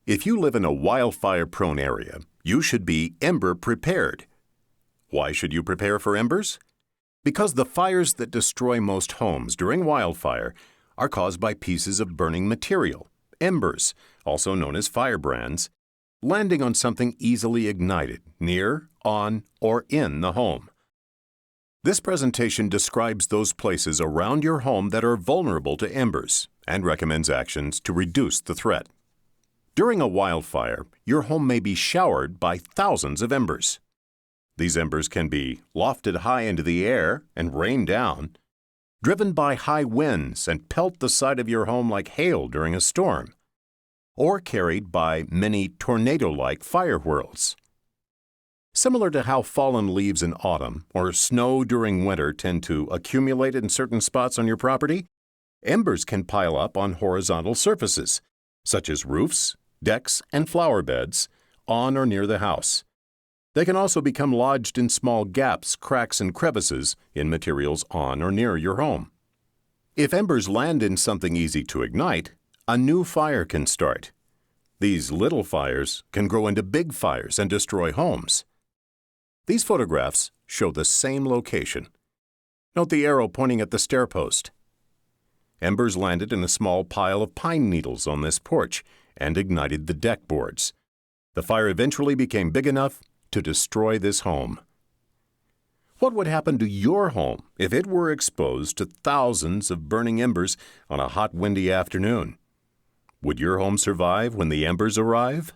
If you live in a wildfire-prone area, you should be ember prepared. Why should you prepare for embers? Because the fires that destroy most homes during wildfire are caused by pieces of burning material, embers, also known as firebrands, landing on something easily ignited near, on, or in the home. This presentation describes those places around your home that are vulnerable to embers and recommends actions to reduce the threat. During a wildfire, your home may be showered by thousands of embers. These embers can be lofted high into the air and rain down, driven by high winds and pelt the side of your home like hail during a storm, or carried by many tornado-like fire whirls. Similar to how fallen leaves in autumn or snow during winter tend to accumulate in certain spots on your property, embers can pile up on horizontal surfaces, such as roofs, decks, and flower beds, on or near the house. They can also become lodged in small gaps, cracks, and crevices in materials on or near your home. If embers land in something easy to ignite, a new fire can start. These little fires can grow into big fires and destroy homes. These photographs show the same location. Note the arrow pointing at the stair post. Embers landed in a small pile of pine needles on this porch and ignited the deck boards. The fire eventually became big enough to destroy this home. What would happen to your home if it were exposed to thousands of burning embers on a hot, windy afternoon? Would your home survive when the embers arrive?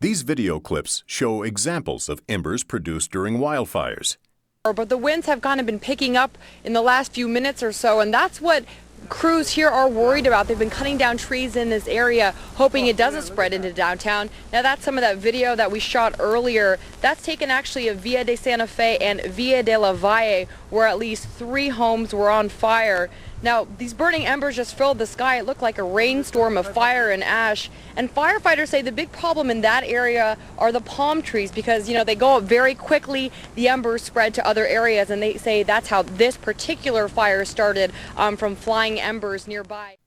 These video clips show examples of embers produced during wildfires. But the winds have kind of been picking up in the last few minutes or so, and that's what crews here are worried about. They've been cutting down trees in this area, hoping it doesn't spread into downtown. Now that's some of that video that we shot earlier. That's taken actually of Via de Santa Fe and Via de la Valle, where at least 3 homes were on fire. Now, these burning embers just filled the sky. It looked like a rainstorm of fire and ash. And firefighters say the big problem in that area are the palm trees because, they go up very quickly. The embers spread to other areas, and they say that's how this particular fire started, from flying embers nearby.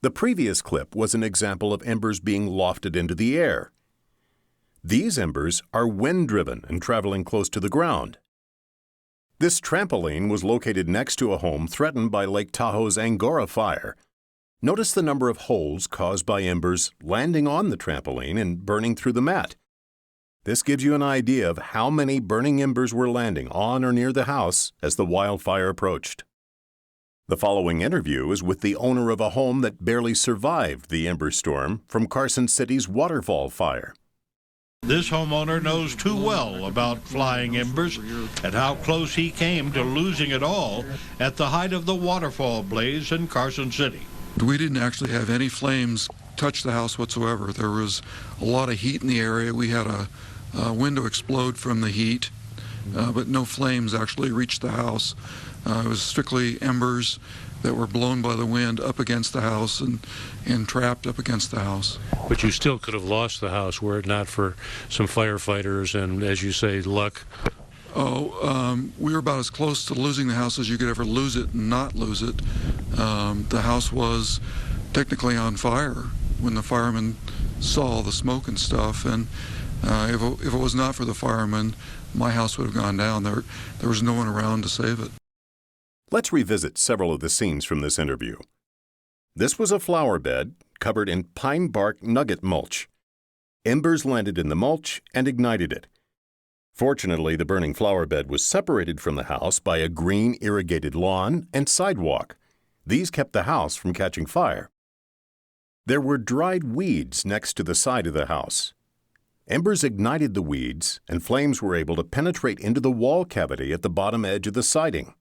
The previous clip was an example of embers being lofted into the air. These embers are wind-driven and traveling close to the ground. This trampoline was located next to a home threatened by Lake Tahoe's Angora fire. Notice the number of holes caused by embers landing on the trampoline and burning through the mat. This gives you an idea of how many burning embers were landing on or near the house as the wildfire approached. The following interview is with the owner of a home that barely survived the ember storm from Carson City's waterfall fire. This homeowner knows too well about flying embers and how close he came to losing it all at the height of the waterfall blaze in Carson City. We didn't actually have any flames touch the house whatsoever. There was a lot of heat in the area. We had a window explode from the heat, but no flames actually reached the house. It was strictly embers that were blown by the wind up against the house and trapped up against the house. But you still could have lost the house were it not for some firefighters and, as you say, luck. We were about as close to losing the house as you could ever lose it and not lose it. The house was technically on fire when the firemen saw the smoke and stuff, and if it was not for the firemen, my house would have gone down. There was no one around to save it. Let's revisit several of the scenes from this interview. This was a flower bed covered in pine bark nugget mulch. Embers landed in the mulch and ignited it. Fortunately, the burning flower bed was separated from the house by a green irrigated lawn and sidewalk. These kept the house from catching fire. There were dried weeds next to the side of the house. Embers ignited the weeds, and flames were able to penetrate into the wall cavity at the bottom edge of the siding.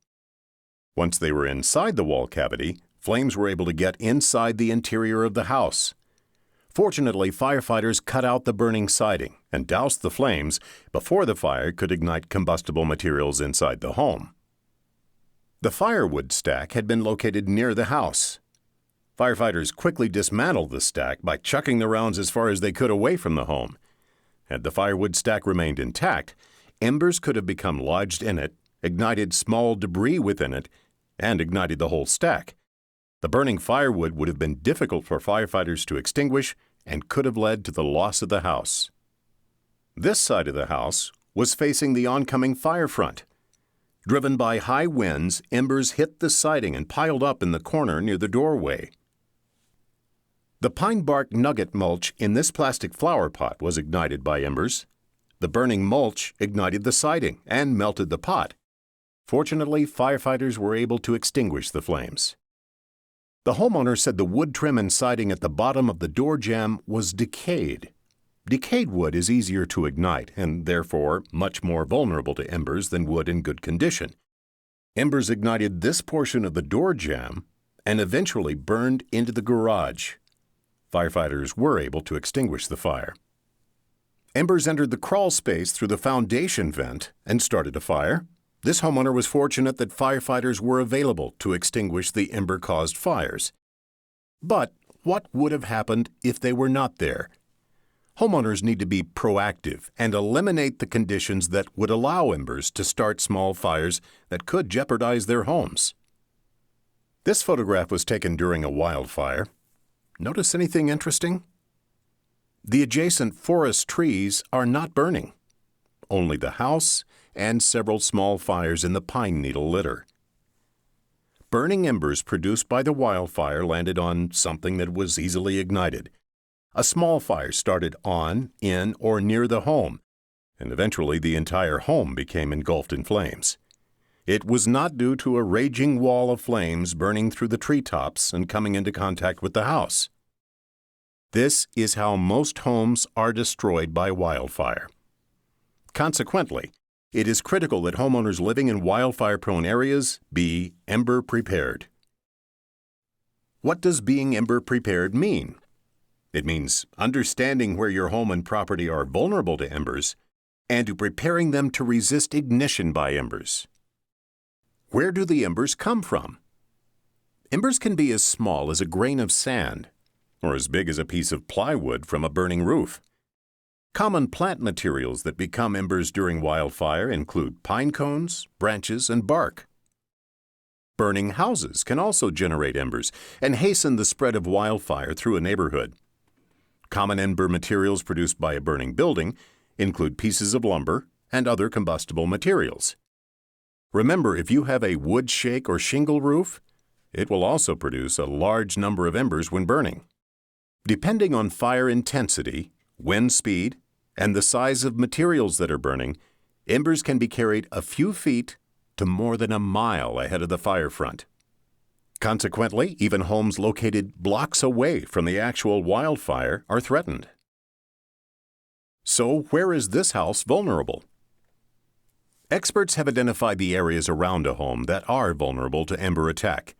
Once they were inside the wall cavity, flames were able to get inside the interior of the house. Fortunately, firefighters cut out the burning siding and doused the flames before the fire could ignite combustible materials inside the home. The firewood stack had been located near the house. Firefighters quickly dismantled the stack by chucking the rounds as far as they could away from the home. Had the firewood stack remained intact, embers could have become lodged in it, ignited small debris within it, and ignited the whole stack. The burning firewood would have been difficult for firefighters to extinguish and could have led to the loss of the house. This side of the house was facing the oncoming fire front. Driven by high winds, embers hit the siding and piled up in the corner near the doorway. The pine bark nugget mulch in this plastic flower pot was ignited by embers. The burning mulch ignited the siding and melted the pot. Fortunately, firefighters were able to extinguish the flames. The homeowner said the wood trim and siding at the bottom of the door jamb was decayed. Decayed wood is easier to ignite and therefore much more vulnerable to embers than wood in good condition. Embers ignited this portion of the door jamb and eventually burned into the garage. Firefighters were able to extinguish the fire. Embers entered the crawl space through the foundation vent and started a fire. This homeowner was fortunate that firefighters were available to extinguish the ember-caused fires. But what would have happened if they were not there? Homeowners need to be proactive and eliminate the conditions that would allow embers to start small fires that could jeopardize their homes. This photograph was taken during a wildfire. Notice anything interesting? The adjacent forest trees are not burning. Only the house and several small fires in the pine needle litter. Burning embers produced by the wildfire landed on something that was easily ignited. A small fire started on, in, or near the home, and eventually the entire home became engulfed in flames. It was not due to a raging wall of flames burning through the treetops and coming into contact with the house. This is how most homes are destroyed by wildfire. Consequently, it is critical that homeowners living in wildfire-prone areas be ember prepared. What does being ember prepared mean? It means understanding where your home and property are vulnerable to embers and to preparing them to resist ignition by embers. Where do the embers come from? Embers can be as small as a grain of sand or as big as a piece of plywood from a burning roof. Common plant materials that become embers during wildfire include pine cones, branches, and bark. Burning houses can also generate embers and hasten the spread of wildfire through a neighborhood. Common ember materials produced by a burning building include pieces of lumber and other combustible materials. Remember, if you have a wood shake or shingle roof, it will also produce a large number of embers when burning. Depending on fire intensity, wind speed, and the size of materials that are burning, embers can be carried a few feet to more than a mile ahead of the fire front. Consequently, even homes located blocks away from the actual wildfire are threatened. So, where is this house vulnerable? Experts have identified the areas around a home that are vulnerable to ember attack.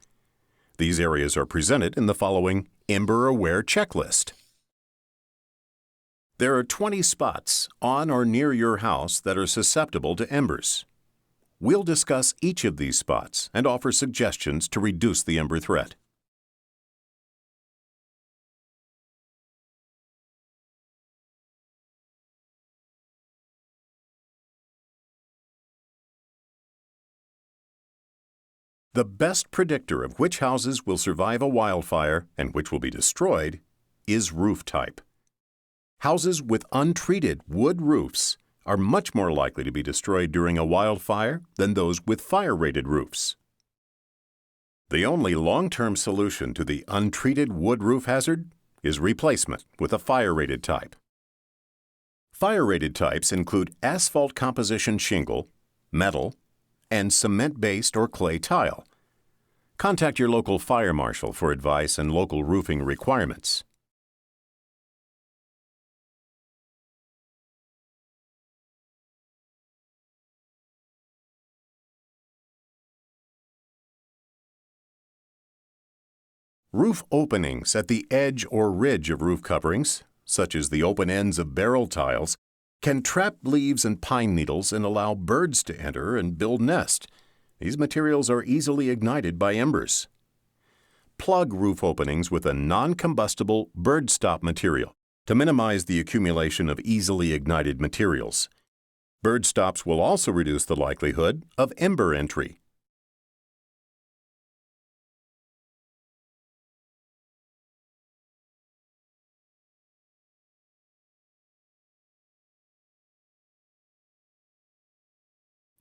These areas are presented in the following Ember Aware checklist. There are 20 spots on or near your house that are susceptible to embers. We'll discuss each of these spots and offer suggestions to reduce the ember threat. The best predictor of which houses will survive a wildfire and which will be destroyed is roof type. Houses with untreated wood roofs are much more likely to be destroyed during a wildfire than those with fire-rated roofs. The only long-term solution to the untreated wood roof hazard is replacement with a fire-rated type. Fire-rated types include asphalt composition shingle, metal, and cement-based or clay tile. Contact your local fire marshal for advice and local roofing requirements. Roof openings at the edge or ridge of roof coverings, such as the open ends of barrel tiles, can trap leaves and pine needles and allow birds to enter and build nests. These materials are easily ignited by embers. Plug roof openings with a non-combustible bird stop material to minimize the accumulation of easily ignited materials. Bird stops will also reduce the likelihood of ember entry.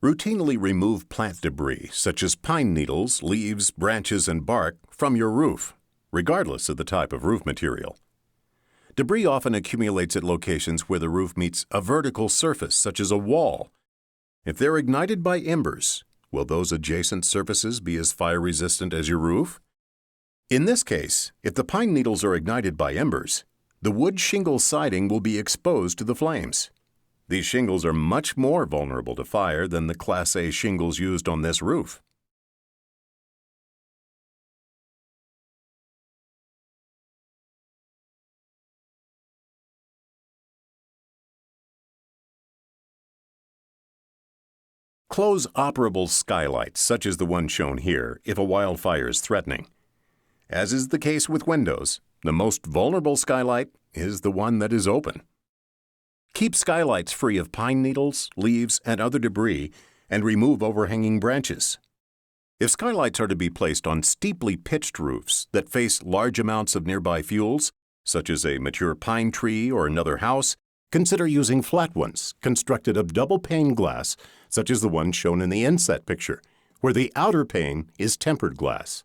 Routinely remove plant debris, such as pine needles, leaves, branches, and bark, from your roof, regardless of the type of roof material. Debris often accumulates at locations where the roof meets a vertical surface, such as a wall. If they're ignited by embers, will those adjacent surfaces be as fire-resistant as your roof? In this case, if the pine needles are ignited by embers, the wood shingle siding will be exposed to the flames. These shingles are much more vulnerable to fire than the Class A shingles used on this roof. Close operable skylights, such as the one shown here, if a wildfire is threatening. As is the case with windows, the most vulnerable skylight is the one that is open. Keep skylights free of pine needles, leaves, and other debris, and remove overhanging branches. If skylights are to be placed on steeply pitched roofs that face large amounts of nearby fuels, such as a mature pine tree or another house, consider using flat ones constructed of double-pane glass, such as the one shown in the inset picture, where the outer pane is tempered glass.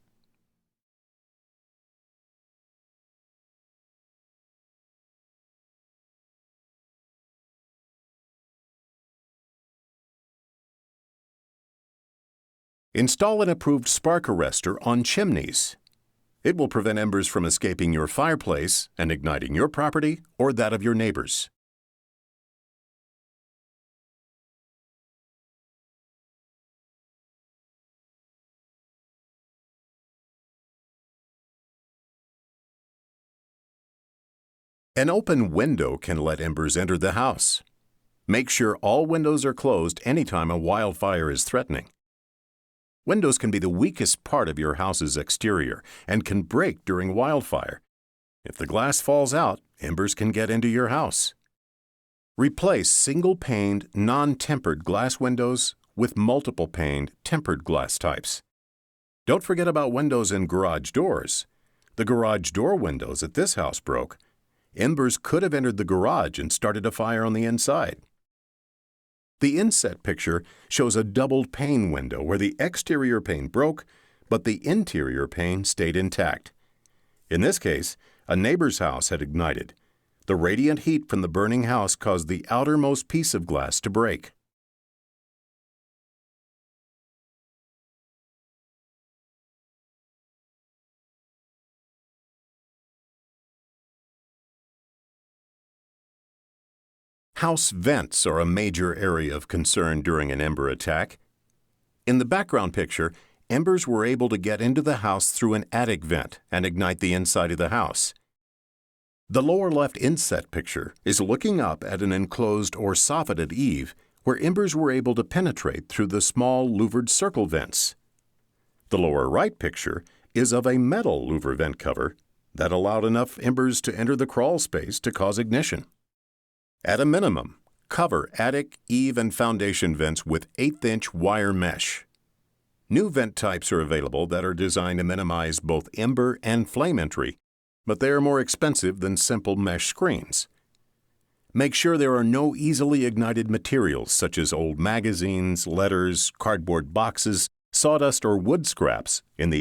Install an approved spark arrestor on chimneys. It will prevent embers from escaping your fireplace and igniting your property or that of your neighbors. An open window can let embers enter the house. Make sure all windows are closed anytime a wildfire is threatening. Windows can be the weakest part of your house's exterior and can break during wildfire. If the glass falls out, embers can get into your house. Replace single-paned, non-tempered glass windows with multiple-paned, tempered glass types. Don't forget about windows in garage doors. The garage door windows at this house broke. Embers could have entered the garage and started a fire on the inside. The inset picture shows a doubled pane window where the exterior pane broke, but the interior pane stayed intact. In this case, a neighbor's house had ignited. The radiant heat from the burning house caused the outermost piece of glass to break. House vents are a major area of concern during an ember attack. In the background picture, embers were able to get into the house through an attic vent and ignite the inside of the house. The lower left inset picture is looking up at an enclosed or soffitted eave where embers were able to penetrate through the small louvered circle vents. The lower right picture is of a metal louver vent cover that allowed enough embers to enter the crawl space to cause ignition. At a minimum, cover attic, eave, and foundation vents with 1/8-inch wire mesh. New vent types are available that are designed to minimize both ember and flame entry, but they are more expensive than simple mesh screens. Make sure there are no easily ignited materials such as old magazines, letters, cardboard boxes, sawdust, or wood scraps in the